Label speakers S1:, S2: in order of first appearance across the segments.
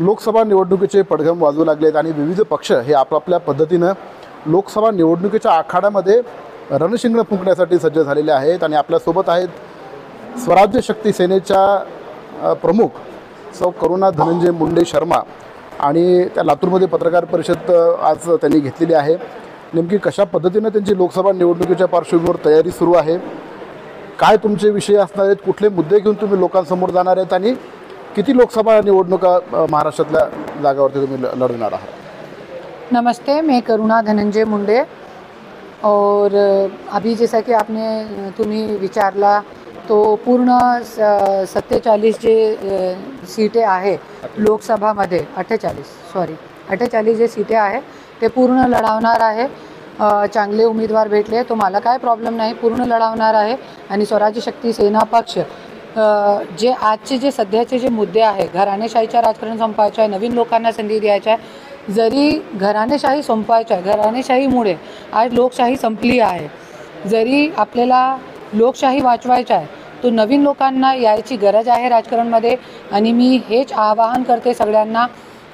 S1: लोकसभा निवडणुकीचे पडघम वाजू लागलेत आणि विविध पक्ष हे आपापल्या पद्धतीनं लोकसभा निवडणुकीच्या आखाड्यामध्ये रणशिंगण फुंकण्यासाठी सज्ज झालेले आहेत. आणि आपल्यासोबत आहेत स्वराज्य शक्ती सेनेच्या प्रमुख सौ करुणा धनंजय मुंडे शर्मा. आणि त्या लातूरमध्ये पत्रकार परिषद आज त्यांनी घेतलेली आहे. नेमकी कशा पद्धतीनं त्यांची लोकसभा निवडणुकीच्या पार्श्वभूमीवर तयारी सुरू आहे, काय तुमचे विषय असणार आहेत, कुठले मुद्दे घेऊन तुम्ही लोकांसमोर जाणार आहेत आणि किती लोकसभा निवडणुका महाराष्ट्रातल्या जागावरती तुम्ही लढवणार आहात.
S2: नमस्ते, मैं करुणा धनंजय मुंडे. और अभी जैसा कि आपने तुम्ही विचारला तो पूर्ण 47 जे सीटें आहे लोकसभामध्ये 48 जे सीटें आहे ते पूर्ण लढवणार आहे. चांगले उमेदवार भेटले तो मला काय प्रॉब्लेम नाही, पूर्ण लढवणार आहे. आणि स्वराज्य शक्ती सेना पक्ष जे आजचे जे सध्याचे जे मुद्दे आहे, घराणेशाहीचं राजकारण संपवायचं आहे, नवीन लोकांना संधी द्यायची आहे. जरी घराणेशाही संपवायची आहे, घराणेशाहीमुळे आज लोकशाही संपली आहे. जरी आपल्याला लोकशाही वाचवायची आहे तो नवीन लोकांना यायची गरज आहे राजकारणमध्ये. आणि मी हेच आवाहन करते सगळ्यांना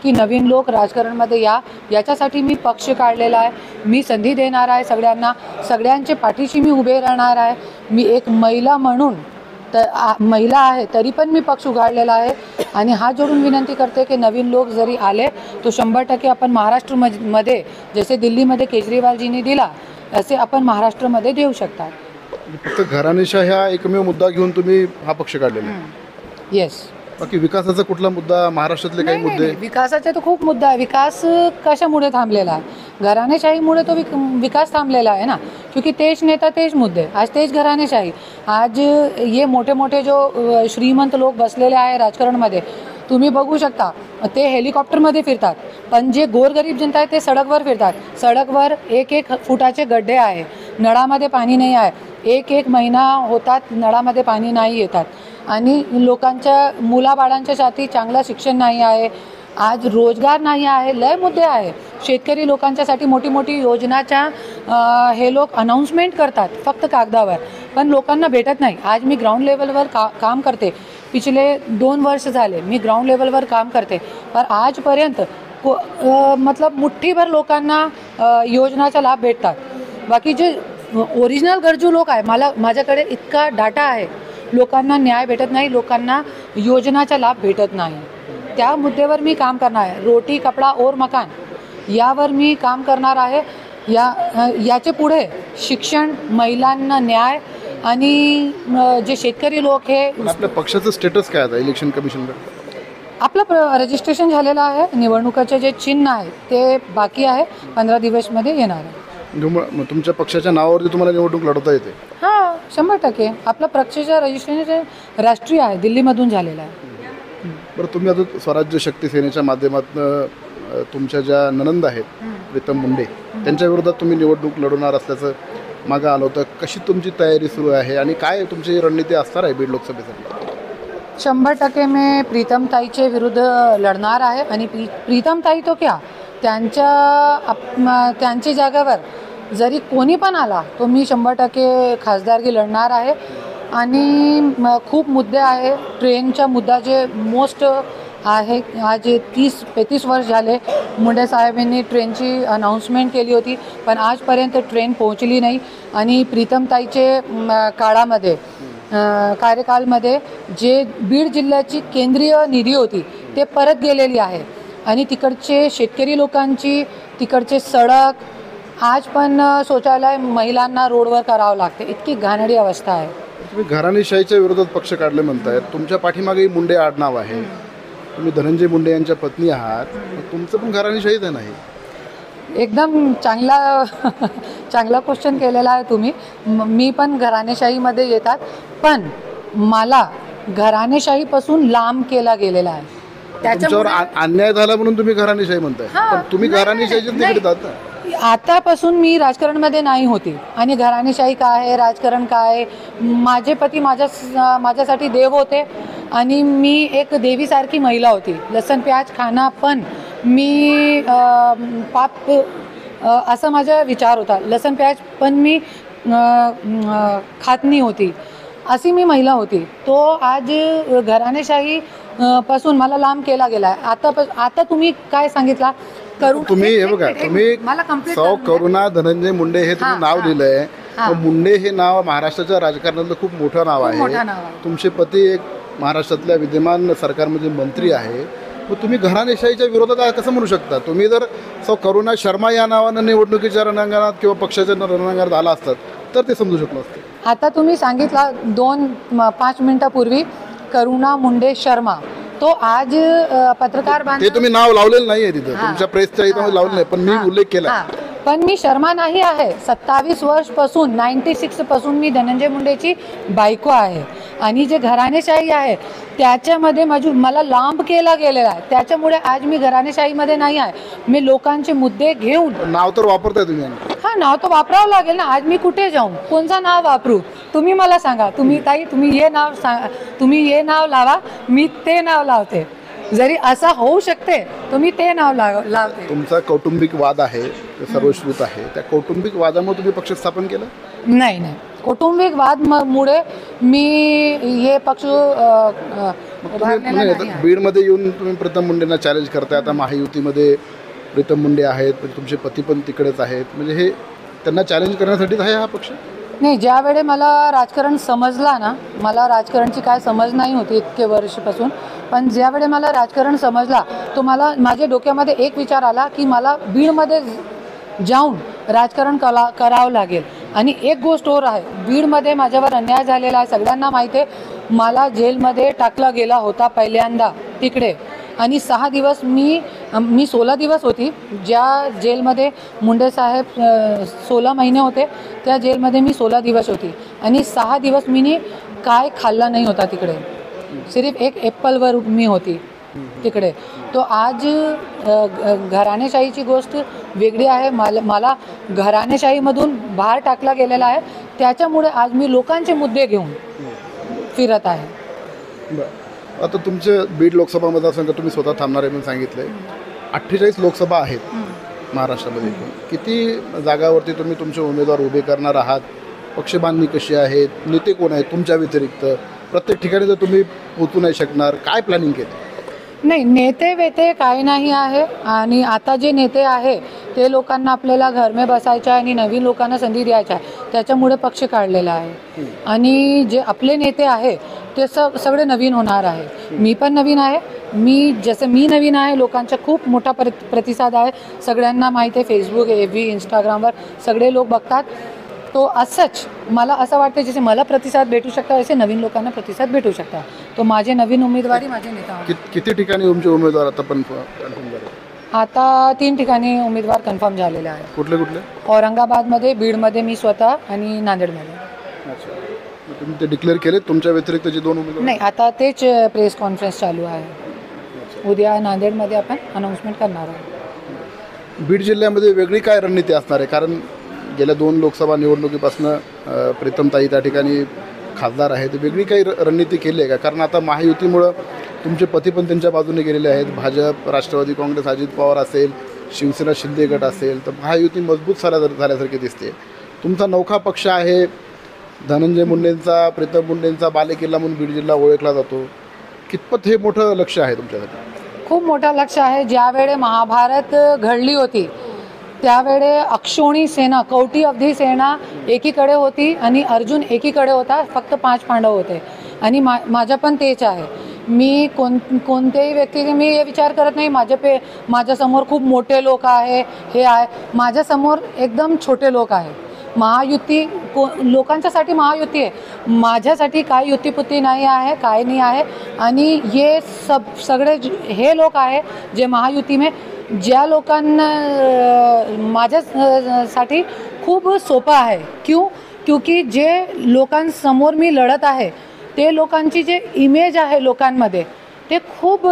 S2: की नवीन लोक राजकारणमध्ये या. याच्यासाठी मी पक्ष काढलेला आहे, मी संधी देणार आहे सगळ्यांना, सगळ्यांच्या पाठीशी मी उभे राहणार आहे. मी एक महिला म्हणून महिला आहे तरी पण मी पक्ष उघडलेला आहे. आणि हात जोडून विनंती करते की नवीन लोक जरी आले तो 100% आपण महाराष्ट्रामध्ये जसे दिल्लीमध्ये केजरीवालजींनी दिला असे आपण महाराष्ट्रामध्ये देऊ शकतात.
S1: फक्त घराणेशाही हा एकमेव मुद्दा घेऊन तुम्ही हा पक्ष काढलेला आहे.
S2: येस.
S1: बाकी विकासाचा कुठला मुद्दा, महाराष्ट्रातले काही मुद्दे?
S2: विकासाचे तर खूप मुद्दा आहे. विकास कशामुळे थांबलेला आहे? घराणेशाहीमुळे तो विकास थांबलेला आहे ना, क्योंकि तेज नेता तेज मुद्दे, आज तेज घराणेशाही. आज ये मोठे मोठे जो श्रीमंत लोक बसलेले आहे राजकारणमध्ये तुम्ही बघू शकता, ते हेलिकॉप्टरमध्ये फिरतात. पण जे गोरगरीब जनता आहे ते सडकवर फिरतात. सडकवर 1-1 फुटाचे गड्डे आहे, नळामध्ये पाणी नाही आहे. 1-1 महिना होतात नळामध्ये पाणी नाही येतात. आणि लोकांच्या मुलाबाळांच्यासाठी चांगलं शिक्षण नाही आहे. आज रोजगार नाही आहे. लय मुद्दे आहे. शेतकरी लोकांच्यासाठी मोठी मोठी योजनाच्या हे लोक अनाऊन्समेंट करतात फक्त कागदावर, पण लोकांना भेटत नाही. आज मी ग्राउंड लेवलवर काम करते. पिछले 2 वर्ष झाले मी ग्राउंड लेवलवर काम करते. पण आजपर्यंत मतलब मुठ्ठीभर लोकांना योजनाचा लाभ भेटतात. बाकी जे ओरिजिनल गरजू लोक आहे, माझ्याकडे इतका डाटा आहे, लोकांना न्याय भेटत नाही, लोकांना योजनाचा लाभ भेटत नाही. त्या मुद्द्यावर मी काम करणार आहे. रोटी कपडा और मकान यावर मी काम करणार आहे. याचे पुढे शिक्षण, महिलांना न्याय आणि जे शेतकरी लोक हे.
S1: आपल्या पक्षाचं स्टेटस काय आहे इलेक्शन कमिशनकडे?
S2: आपलं रजिस्ट्रेशन झालेलं आहे. निवडणुकाचे जे चिन्ह आहे ते बाकी आहे, 15 दिवसमध्ये येणार आहे.
S1: तुमच्या पक्षाच्या नावावरती तुम्हाला निवडणूक लढवता येते?
S2: हां, 100%. आपलं पक्षाचं रजिस्ट्रेशन राष्ट्रीय आहे, दिल्लीमधून झालेलं आहे.
S1: बरं, तुम्ही आता स्वराज्य शक्ती सेनेच्या माध्यमातून तुमच्या ज्या ननंद आहेत प्रीतम मुंडे त्यांच्या विरोधात तुम्ही निवडणूक लढवणार असल्याचं मागं आलं होतं. कशी तुमची तयारी सुरू आहे आणि काय तुमची रणनीती असणार आहे बीड लोकसभेसाठी?
S2: 100% मी प्रीतम ताईचे विरुद्ध लढणार आहे. आणि प्रीतम ताई तो क्या, त्यांच्या जागेवर जरी कोणी पण आला तो मी 100% खासदारकी लढणार आहे. आणि खूप मुद्दे आहे. ट्रेनचा मुद्दा जे मोस्ट आहे, आज 30-35 वर्ष झाले मुंडे साहेबांनी ट्रेनची अनाऊन्समेंट केली होती, पण आजपर्यंत ट्रेन पोहोचली नाही. आणि प्रीतमताईचे काळामध्ये कार्यकालमध्ये जे बीड जिल्ह्याची केंद्रीय निधी होती ते परत गेलेली आहे. आणि तिकडचे शेतकरी लोकांची, तिकडचे सडक आज पण शौचालय महिलांना रोडवर करावं लागते, इतकी घाणेरडी अवस्था आहे.
S1: तुम्ही घराणेशाहीच्या विरोधात पक्ष काढले म्हणताय, तुमच्या पाठीमागे मुंडे आडनाव आहे, तुम्ही धनंजय मुंडे यांच्या पत्नी आहात, तुमचं पण घराणेशाहीच आहे नाही?
S2: एकदम चांगला क्वेश्चन केलेला आहे तुम्ही. मी पण घराणेशाहीमध्ये येतात, पण मला घराणेशाहीपासून लांब केला गेलेला आहे.
S1: त्याच्यावर अन्याय झाला म्हणून तुम्ही घराणेशाही म्हणताय, पण तुम्ही घराणेशाहीच्या तिकडे जाता.
S2: आतापासून मी राजकारणामध्ये नाही होती. आणि घराणेशाही काय आहे, राजकारण काय आहे, माझे पती माझ्यासाठी देव होते. आणि मी एक देवीसारखी महिला होती. लसण प्याज खाणं पण मी पाप असा माझा विचार होता. लसण प्याज पण मी खात नाही होती. अशी मी महिला होती, तो आज घराणेशाही पासून मला लांब केला गेला आहे. आता तुम्ही काय सांगितला
S1: तुम्ही हे बघा, तुम्ही
S2: मला complete
S1: सौ
S2: करून द्या.
S1: करुणा धनंजय मुंडे हे तुम्ही नाव दिलंय. मुंडे हे नाव महाराष्ट्राच्या राजकारणातलं खूप मोठं नाव
S2: मोठं
S1: आहे.
S2: नाव आहे.
S1: तुमचे पती एक महाराष्ट्रातल्या विद्यमान सरकारमध्ये मंत्री आहे. मग तुम्ही घराणेशाहीच्या विरोधात कसं म्हणू शकता? तुम्ही जर सौ करुणा शर्मा या नावानं निवडणुकीच्या रणांगणात किंवा पक्षाच्या रणांगणात आला असतात तर ते समजू शकलं असतं.
S2: आता तुम्ही सांगितला 5 मिनिटापूर्वी करुणा मुंडे शर्मा, तो आज पत्रकार
S1: ते तुम्ही नाव लावलेलं नाहीये तिथं, तुमच्या प्रेसच्या इथं लावलं नाही, पण मी उल्लेख केला.
S2: पण मी शर्मा नाही आहे. 27 वर्षपासून 96 पासून मी धनंजय मुंडेची बायको आहे. आणि जे घराणेशाही आहे त्याच्यामध्ये मला लांब केला गेलेला आहे. त्याच्यामुळे आज मी घराणेशाहीमध्ये नाही आहे. मी लोकांचे मुद्दे घेऊन
S1: नाव तर वापरताय तुम्ही.
S2: नाव तर वापरावं लागेल ना. आज मी कुठे जाऊन कोणचं नाव वापरू तुम्ही मला सांगा. ताई तुम्ही हे नाव लावा, मी ते नाव लावते. जरी असं होऊ शकते तुम्ही ते नाव लावते.
S1: तुमचा कौटुंबिक वाद आहे, सर्वश्रुत आहे. त्या कौटुंबिक वादामुळे तुम्ही पक्ष स्थापन केलं?
S2: नाही. कौटुंबिक वाद मुळे मी हे पक्ष
S1: बीडमध्ये येऊन तुम्ही प्रीतम मुंडेंना चॅलेंज करताय. आता महायुतीमध्ये प्रीतम मुंडे आहेत, तुमचे पती पण तिकडेच आहेत. म्हणजे हे त्यांना चॅलेंज करण्यासाठीच आहे हा पक्ष?
S2: नाही, ज्या वेळे मला राजकारण समजला ना, मला राजकारणची काय समज नाही होती इतके वर्षपासून, पण ज्या वेळे मला राजकारण समजला तो मला माझ्या डोक्यामध्ये एक विचार आला की मला बीडमध्ये जाऊन राजकारण करावं लागेल. आणि एक गोष्ट और आहे, बीडमध्ये माझ्यावर अन्याय झालेला आहे, सगळ्यांना माहिती आहे. मला जेलमध्ये टाकला गेला होता पहिल्यांदा तिकडे. आणि 6 दिवस मी 16 दिवस होती ज्या जेलमध्ये मुंडे साहेब 16 महिने होते, त्या जेलमध्ये मी 16 दिवस होती. आणि 6 दिवस मी काय खाल्ला नाही होता तिकडे. सिर्फ एक ॲपलवर मी होती तिकडे. तो आज घराणेशाहीची गोष्ट वेगळी आहे. मला घराणेशाहीमधून बाहेर टाकला गेलेला आहे. त्याच्यामुळे आज मी लोकांचे मुद्दे घेऊन फिरत आहे.
S1: आता तुमचे बीड लोकसभा मतदारसंघ तुम्ही स्वतः थांबणार आहे म्हणून सांगितलंय. 48 लोकसभा आहेत महाराष्ट्रामध्ये. किती जागावरती तुम्ही तुमचे उमेदवार उभे करणार आहात? पक्षबांधणी कशी आहे? नेते कोण आहेत तुमच्या व्यतिरिक्त? प्रत्येक ठिकाणी जर तुम्ही पोहोचू नाही शकणार, काय प्लॅनिंग केलं?
S2: नाही, नेते वेते काही नाही आहे. आणि आता जे नेते आहे ते लोकांना आपल्याला घर में बसायचं आहे आणि नवीन लोकांना संधी द्यायची आहे. त्याच्यामुळे पक्ष काढलेला आहे. आणि जे आपले नेते आहे ते सगळे नवीन होणार आहे. मी पण नवीन आहे. मी नवीन आहे, लोकांचा खूप मोठा प्रतिसाद आहे. सगळ्यांना माहिती आहे, फेसबुक, FB, इंस्टाग्रामवर सगळे लोक बघतात. तो असंच मला असं वाटतं जसे मला प्रतिसाद भेटू शकता असे नवीन लोकांना प्रतिसाद भेटू शकता. तो माझे नवीन उमेदवारी माझे नेता.
S1: किती ठिकाणी तुमचे उमेदवार आता पण कन्फर्म झाले?
S2: आता 3 ठिकाणी उमेदवार कन्फर्म झालेले आहे.
S1: कुठले कुठले?
S2: औरंगाबादमध्ये, बीडमध्ये मी स्वतः आणि नांदेडमध्ये.
S1: अच्छा, तुम्ही ते डिक्लेअर केले तुमच्या व्यतिरिक्त जे 2 उमेदवार?
S2: नाही, आता तेच प्रेस कॉन्फरन्स चालू आहे. उद्या नांदेडमध्ये आपण अनाऊन्समेंट करणार आहोत.
S1: बीड जिल्ह्यामध्ये वेगळी काय रणनीती असणार आहे? कारण गेल्या 2 लोकसभा निवडणुकीपासून प्रीतमताई त्या ठिकाणी खासदार आहेत. वेगळी काही रणनीती केली आहे का? कारण आता महायुतीमुळं तुमचे पती पण त्यांच्या बाजूने गेलेले आहेत. भाजप, राष्ट्रवादी काँग्रेस, अजित पवार असेल, शिवसेना शिंदे गट असेल, तर महायुती मजबूत झाल्यासारखी दिसते. तुमचा नौखा पक्ष आहे. धनंजय मुंडेंचा, प्रीतम मुंडेंचा बालेकिल्ला म्हणून बीड जिल्हा ओळखला जातो. कितपत हे मोठं लक्ष आहे तुमच्यासाठी?
S2: खूप मोठं लक्ष आहे. ज्यावेळे महाभारत घडली होती त्यावेळे अक्षोणी सेना, कवटी अवधी सेना एकीकडे होती आणि अर्जुन एकीकडे होता. फक्त 5 पांडव होते. आणि माझं पण तेच आहे. मी कोणत्याही व्यक्तीने मी हे विचार करत नाही माझ्यासमोर खूप मोठे लोक आहे, हे आहे. माझ्यासमोर एकदम छोटे लोक आहे. महायुती लोकांच्यासाठी महायुती आहे. माझ्यासाठी काय युतीपुती नाही आहे, काय नाही आहे. आणि हे सगळे हे लोक आहे जे महायुती में ज्या लोकांना माझ्यासाठी खूप सोपं आहे. क्योंकि जे लोकांसमोर मी लढत आहे ते लोकांची जे इमेज आहे लोकांमध्ये ते खूप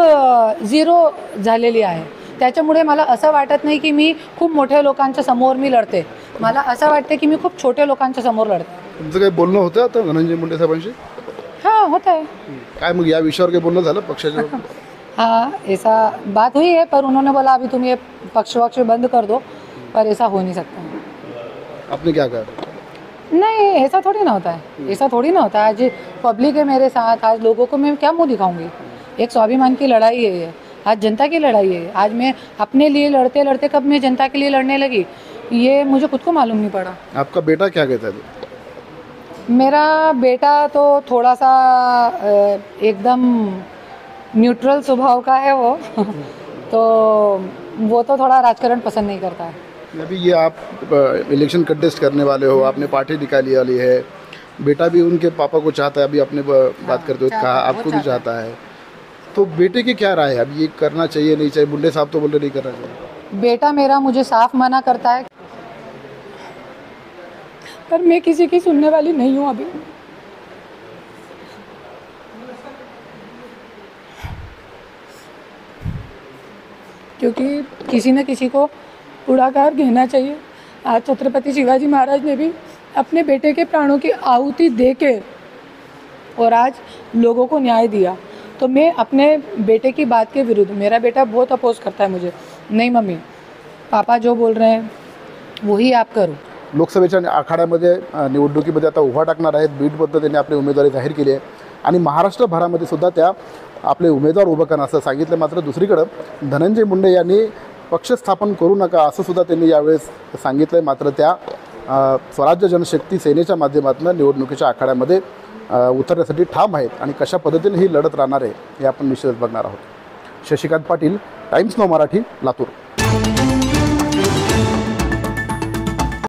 S2: झिरो झालेली आहे. त्याच्यामुळे मला असं वाटत नाही की मी खूप मोठ्या लोकांच्या समोर मी लढते. मला असं वाटते की मी खूप छोट्या लोकांच्या समोर लढते.
S1: तुमचं काही बोलणं होतं आता धनंजय मुंडे साहेबांशी?
S2: हाँ, होता है.
S1: काय मग या विषयावर काही बोलणं झालं पक्षाच्या?
S2: हाँ, ऐसा बात हुई है, पर उन्होंने बोला अभी तुम ये पक्ष बंद कर दो, पर ऐसा हो नहीं सकता.
S1: आपने क्या कहा?
S2: नहीं, ऐसा थोड़ी ना होता है. ऐसा थोड़ी ना होता है. आज पब्लिक है मेरे साथ, आज लोगों को मैं क्या मुंह दिखाऊंगी। एक स्वाभिमान की लड़ाई है ये, आज जनता की लड़ाई है। आज मैं अपने लिए लड़ते लड़ते कब मैं जनता के लिए लड़ने लगी, ये मुझे खुद को मालूम नहीं पड़ा।
S1: आपका बेटा क्या कहता है?
S2: मेरा बेटा तो थोड़ा सा एकदम न्यूट्रल स्वभाव का है वो तो वो तो थोड़ा राजकारण पसंद नहीं करता है।
S1: अभी ये आप इलेक्शन कंटेस्ट करने वाले हो, आपने पार्टी निकाली वाली है, बेटा भी उनके पापा को चाहता है, अभी अपने बात करते हो
S2: चाहता
S1: कहा
S2: है, वो
S1: आपको भी चाहता है, तो बेटे की क्या राय है? अभी ये करना चाहिए नहीं चाहिए? बुल्ले साहब तो बोल रहे नहीं करना चाहिए।
S2: बेटा मेरा मुझे साफ मना करता है, पर मैं किसी की सुनने वाली नहीं हूँ अभी। क्योंकि किसी न किसी को उड़ाकार कहना चाहिए। आज छत्रपति शिवाजी महाराज ने भी अपने बेटे के प्राणों की आहुति दे के और आज लोगों को न्याय दिया, तो मैं अपने बेटे की बात के विरुद्ध, मेरा बेटा बहुत अपोज करता है मुझे, नहीं मम्मी पापा जो बोल रहे हैं वही आप करो।
S1: लोकसभेच्या आखाड्यामध्ये निवडणुकीमध्ये आता उभा टाकणार आहेत, बीडमध्ये त्यांनी आपली उमेदवारी जाहीर केली आहे आणि महाराष्ट्रभरामध्ये सुद्धा त्या आपले उमेदवार उभं करणार असं सांगितलं। मात्र दुसरीकडं धनंजय मुंडे यांनी पक्ष स्थापन करू नका असं सुद्धा त्यांनी यावेळेस सांगितलं आहे। मात्र त्या स्वराज्य जनशक्ती सेनेच्या माध्यमातून निवडणुकीच्या आखाड्यामध्ये उतरण्यासाठी ठाम आहेत आणि कशा पद्धतीने ही लढत राहणार आहे हे आपण निश्चितच बघणार आहोत। Shashikant Patil, times now Marathi, Latur.